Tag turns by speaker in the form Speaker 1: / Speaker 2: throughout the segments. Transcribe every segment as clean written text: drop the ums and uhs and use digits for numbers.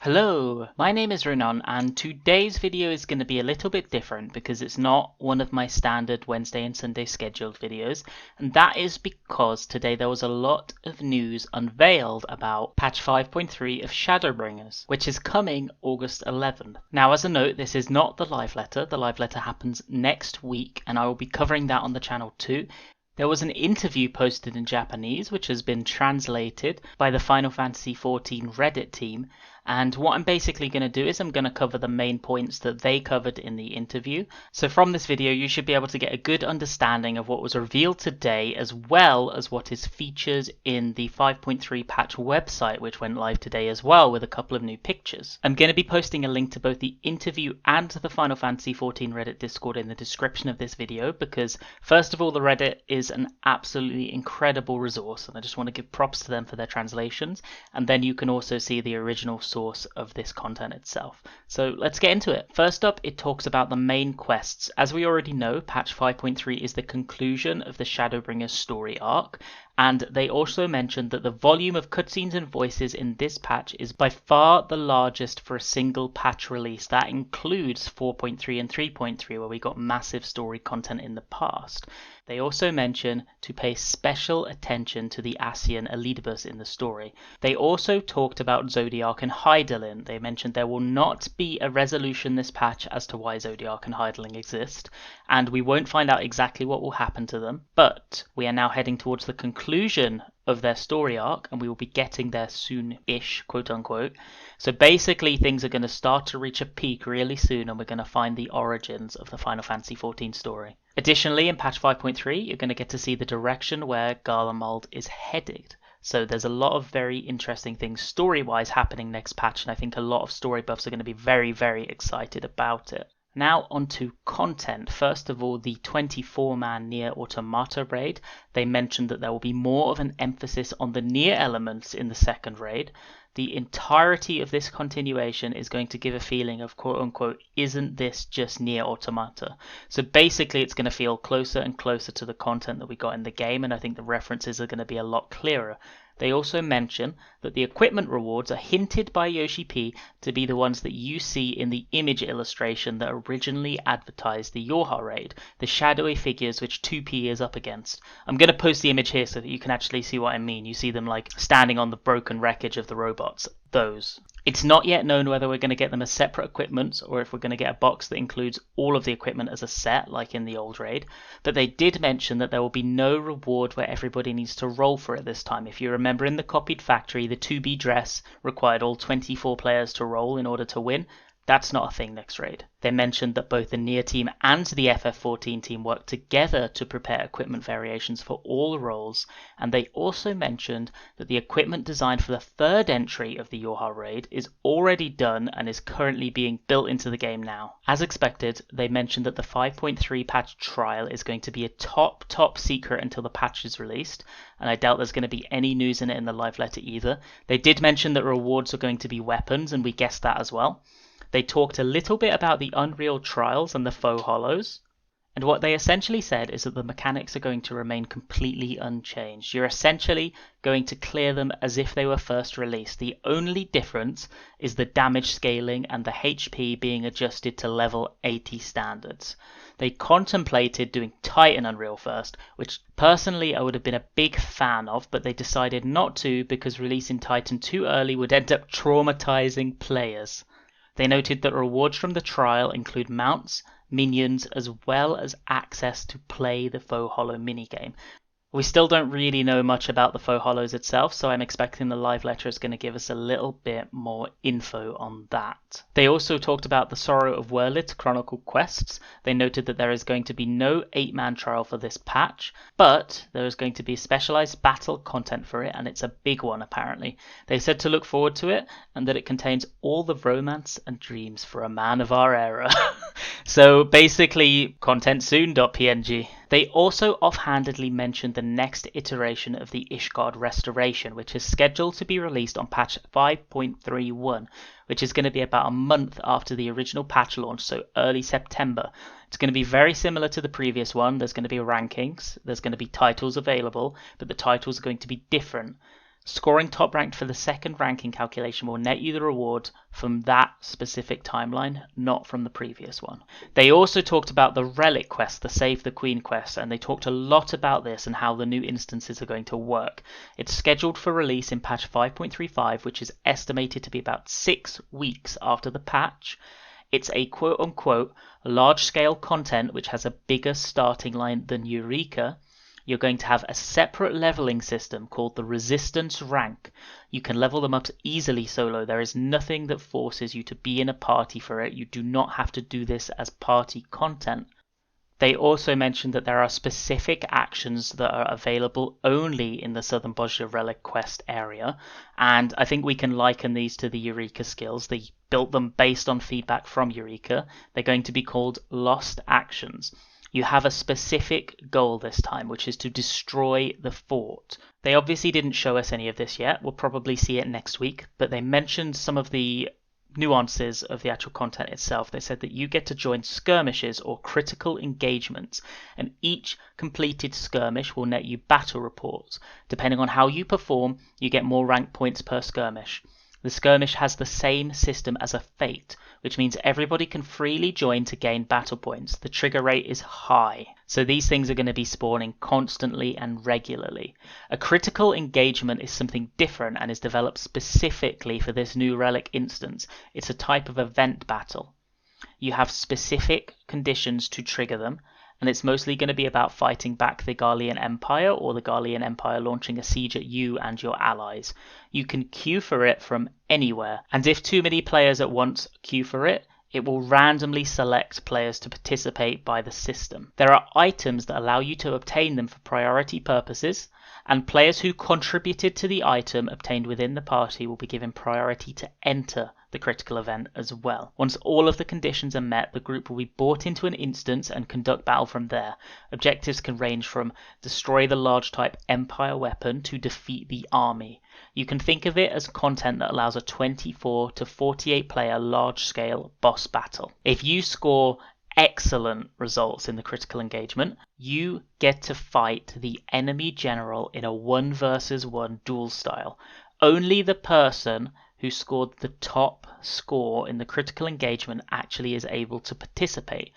Speaker 1: Hello, my name is Rinon and today's video is going to be a little bit different because it's not one of my standard Wednesday and Sunday scheduled videos, and that is because today there was a lot of news unveiled about patch 5.3 of Shadowbringers, which is coming August 11th. Now as a note, this is not the live letter happens next week and I will be covering that on the channel too. There was an interview posted in Japanese which has been translated by the Final Fantasy XIV Reddit team, and what I'm basically going to do is I'm going to cover the main points that they covered in the interview. So from this video you should be able to get a good understanding of what was revealed today as well as what is featured in the 5.3 patch website, which went live today as well with a couple of new pictures. I'm going to be posting a link to both the interview and the Final Fantasy XIV Reddit Discord in the description of this video because first of all the Reddit is an absolutely incredible resource and I just want to give props to them for their translations, and then you can also see the original source of this content itself. So let's get into it. First up, it talks about the main quests. As we already know, patch 5.3 is the conclusion of the Shadowbringers story arc, and they also mentioned that the volume of cutscenes and voices in this patch is by far the largest for a single patch release. That includes 4.3 and 3.3 where we got massive story content in the past. They also mention to pay special attention to the Ascian Elidibus in the story. They also talked about Zodiark and Hydaelyn. They mentioned there will not be a resolution this patch as to why Zodiark and Hydaelyn exist, and we won't find out exactly what will happen to them, but we are now heading towards the conclusion of their story arc and we will be getting there soon-ish, quote unquote. So basically things are going to start to reach a peak really soon and we're going to find the origins of the Final Fantasy XIV story. Additionally, in patch 5.3 you're going to get to see the direction where Garlemald is headed. So there's a lot of very interesting things story-wise happening next patch, and I think a lot of story buffs are going to be very, very excited about it. Now onto content. First of all, the 24-man Nier Automata raid. They mentioned that there will be more of an emphasis on the Nier elements in the second raid. The entirety of this continuation is going to give a feeling of quote-unquote, isn't this just Nier Automata? So basically it's going to feel closer and closer to the content that we got in the game, and I think the references are going to be a lot clearer. They also mention that the equipment rewards are hinted by Yoshi P to be the ones that you see in the image illustration that originally advertised the Yorha raid, the shadowy figures which 2P is up against. I'm going to post the image here so that you can actually see what I mean. You see them like standing on the broken wreckage of the robots. Those. It's not yet known whether we're going to get them as separate equipments or if we're going to get a box that includes all of the equipment as a set like in the old raid, but they did mention that there will be no reward where everybody needs to roll for it this time. If you remember in the copied factory, the 2B dress required all 24 players to roll in order to win. That's not a thing next raid. They mentioned that both the Nier team and the FF14 team work together to prepare equipment variations for all roles, and they also mentioned that the equipment designed for the third entry of the Yorha raid is already done and is currently being built into the game now. As expected, they mentioned that the 5.3 patch trial is going to be a top secret until the patch is released, and I doubt there's going to be any news in it in the live letter either. They did mention that rewards are going to be weapons, and we guessed that as well. They talked a little bit about the Unreal Trials and the Faux Hollows, and what they essentially said is that the mechanics are going to remain completely unchanged. You're essentially going to clear them as if they were first released. The only difference is the damage scaling and the HP being adjusted to level 80 standards. They contemplated doing Titan Unreal first, which personally I would have been a big fan of, but they decided not to because releasing Titan too early would end up traumatizing players. They noted that rewards from the trial include mounts, minions, as well as access to play the Faux Hollow minigame. We still don't really know much about the Faux Hollows itself, so I'm expecting the live letter is going to give us a little bit more info on that. They also talked about the Sorrow of Wurlid Chronicle quests. They noted that there is going to be no 8-man trial for this patch, but there is going to be specialized battle content for it, and it's a big one apparently. They said to look forward to it, and that it contains all the romance and dreams for a man of our era. So basically, content soon.png. They also offhandedly mentioned the next iteration of the Ishgard restoration, which is scheduled to be released on patch 5.31, which is going to be about a month after the original patch launch, so early September. It's going to be very similar to the previous one. There's going to be rankings, there's going to be titles available, but the titles are going to be different. Scoring top ranked for the second ranking calculation will net you the reward from that specific timeline, not from the previous one. They also talked about the relic quest, the Save the Queen quest, and they talked a lot about this and how the new instances are going to work. It's scheduled for release in patch 5.35, which is estimated to be about 6 weeks after the patch. It's a quote-unquote large-scale content which has a bigger starting line than Eureka. You're going to have a separate leveling system called the Resistance Rank. You can level them up easily solo. There is nothing that forces you to be in a party for it. You do not have to do this as party content. They also mentioned that there are specific actions that are available only in the Southern Bosnia Relic Quest area, and I think we can liken these to the Eureka skills. They built them based on feedback from Eureka. They're going to be called Lost Actions. You have a specific goal this time, which is to destroy the fort. They obviously didn't show us any of this yet. We'll probably see it next week, but they mentioned some of the nuances of the actual content itself. They said that you get to join skirmishes or critical engagements, and each completed skirmish will net you battle reports. Depending on how you perform, you get more rank points per skirmish. The skirmish has the same system as a fate, which means everybody can freely join to gain battle points. The trigger rate is high, so these things are going to be spawning constantly and regularly. A critical engagement is something different and is developed specifically for this new relic instance. It's a type of event battle. You have specific conditions to trigger them, and it's mostly going to be about fighting back the Garlean Empire or the Garlean Empire launching a siege at you and your allies. You can queue for it from anywhere, and if too many players at once queue for it, it will randomly select players to participate by the system. There are items that allow you to obtain them for priority purposes, and players who contributed to the item obtained within the party will be given priority to enter the critical event as well. Once all of the conditions are met, the group will be brought into an instance and conduct battle from there. Objectives can range from destroy the large type Empire weapon to defeat the army. You can think of it as content that allows a 24 to 48 player large scale boss battle. If you score excellent results in the critical engagement, you get to fight the enemy general in a 1 versus 1 duel style. Only the person who scored the top score in the critical engagement actually is able to participate.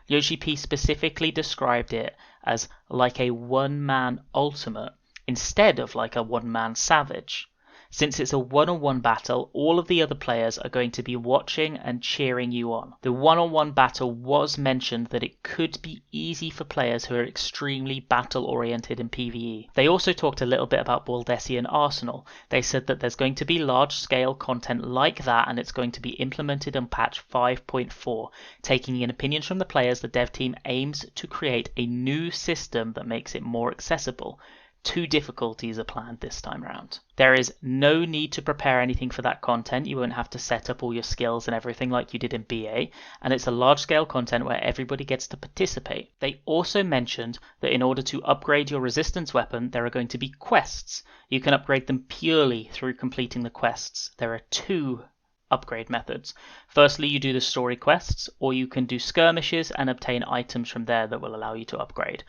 Speaker 1: Yoshi P specifically described it as like a one-man ultimate instead of like a one-man savage. Since it's a one-on-one battle, all of the other players are going to be watching and cheering you on. The one-on-one battle was mentioned that it could be easy for players who are extremely battle-oriented in PvE. They also talked a little bit about Baldessian Arsenal. They said that there's going to be large-scale content like that, and it's going to be implemented on patch 5.4. Taking in opinions from the players, the dev team aims to create a new system that makes it more accessible. 2 difficulties are planned this time around. There is no need to prepare anything for that content. You won't have to set up all your skills and everything like you did in BA, and it's a large scale content where everybody gets to participate. They also mentioned that in order to upgrade your resistance weapon, there are going to be quests. You can upgrade them purely through completing the quests. There are 2 upgrade methods. Firstly, you do the story quests, or you can do skirmishes and obtain items from there that will allow you to upgrade.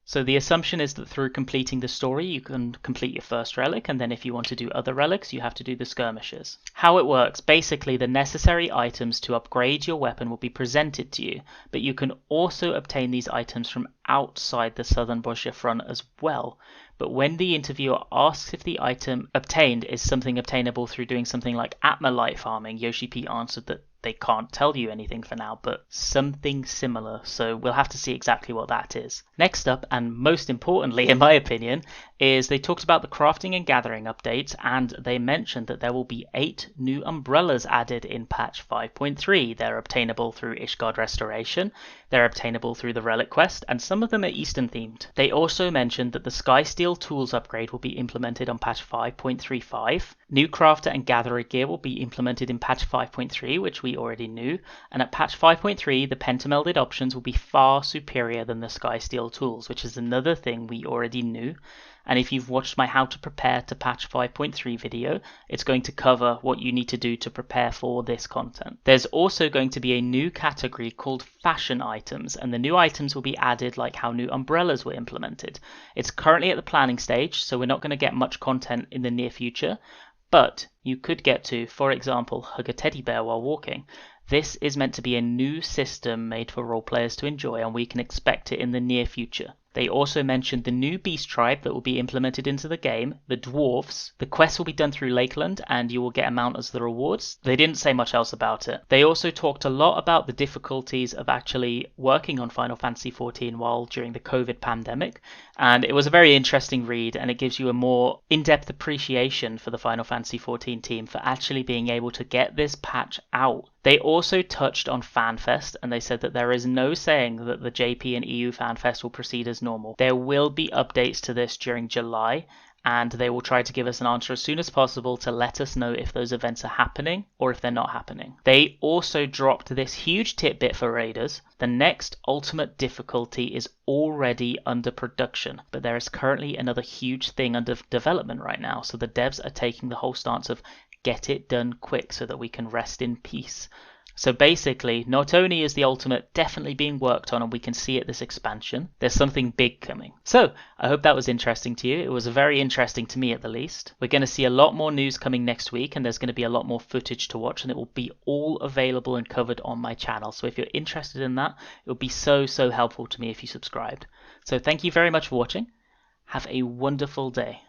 Speaker 1: So the assumption is that through completing the story, you can complete your first relic, and then if you want to do other relics, you have to do the skirmishes. How it works, basically the necessary items to upgrade your weapon will be presented to you, but you can also obtain these items from outside the Southern Bosnia front as well. But when the interviewer asks if the item obtained is something obtainable through doing something like Atma light farming, Yoshi P answered that they can't tell you anything for now, but something similar, so we'll have to see exactly what that is. Next up, and most importantly in my opinion, is they talked about the crafting and gathering updates, and they mentioned that there will be 8 new umbrellas added in patch 5.3. They're obtainable through Ishgard Restoration, they're obtainable through the Relic Quest, and some of them are Eastern themed. They also mentioned that the Skysteel Tools upgrade will be implemented on patch 5.35. New Crafter and Gatherer gear will be implemented in patch 5.3, which we already knew, and at patch 5.3 the pentamelded options will be far superior than the Skysteel tools, which is another thing we already knew. And if you've watched my how to prepare to patch 5.3 video, it's going to cover what you need to do to prepare for this content. There's also going to be a new category called fashion items, and the new items will be added like how new umbrellas were implemented. It's currently at the planning stage, so we're not going to get much content in the near future, but you could get to, for example, hug a teddy bear while walking. This is meant to be a new system made for role players to enjoy, and we can expect it in the near future. They also mentioned the new beast tribe that will be implemented into the game, the dwarves. The quests will be done through Lakeland and you will get a mount as the rewards. They didn't say much else about it. They also talked a lot about the difficulties of actually working on Final Fantasy XIV while during the COVID pandemic, and it was a very interesting read, and it gives you a more in-depth appreciation for the Final Fantasy XIV team for actually being able to get this patch out. They also touched on FanFest, and they said that there is no saying that the JP and EU FanFest will proceed as normal. There will be updates to this during July, and they will try to give us an answer as soon as possible to let us know if those events are happening or if they're not happening. They also dropped this huge tidbit for raiders. The next ultimate difficulty is already under production, but there is currently another huge thing under development right now, so the devs are taking the whole stance of get it done quick so that we can rest in peace. So basically, not only is the ultimate definitely being worked on and we can see it this expansion, there's something big coming. So I hope that was interesting to you. It was very interesting to me at the least. We're going to see a lot more news coming next week, and there's going to be a lot more footage to watch, and it will be all available and covered on my channel. So if you're interested in that, it would be so helpful to me if you subscribed. So thank you very much for watching. Have a wonderful day.